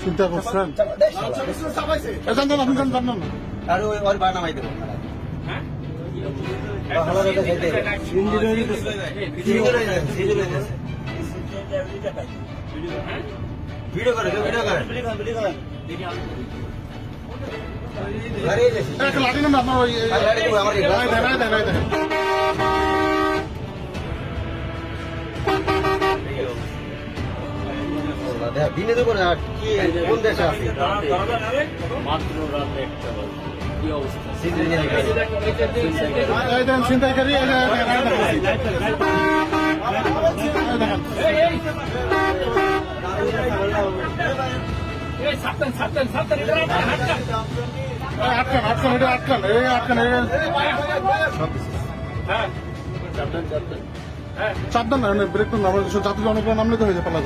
চিন্তা করছেন আর ওর বানা মাই দেবো ভিডিও করে লাঠি নেন আপনার ওই দিনে দেবো না কি কোন দেশে আছে মাত্র রাত 1টা বাজে কি অবস্থা ছিনতাইকারী চাপদান না ব্রেক তো নামলে যাত্রী অনেক নামলে তো হয়ে যায় পালা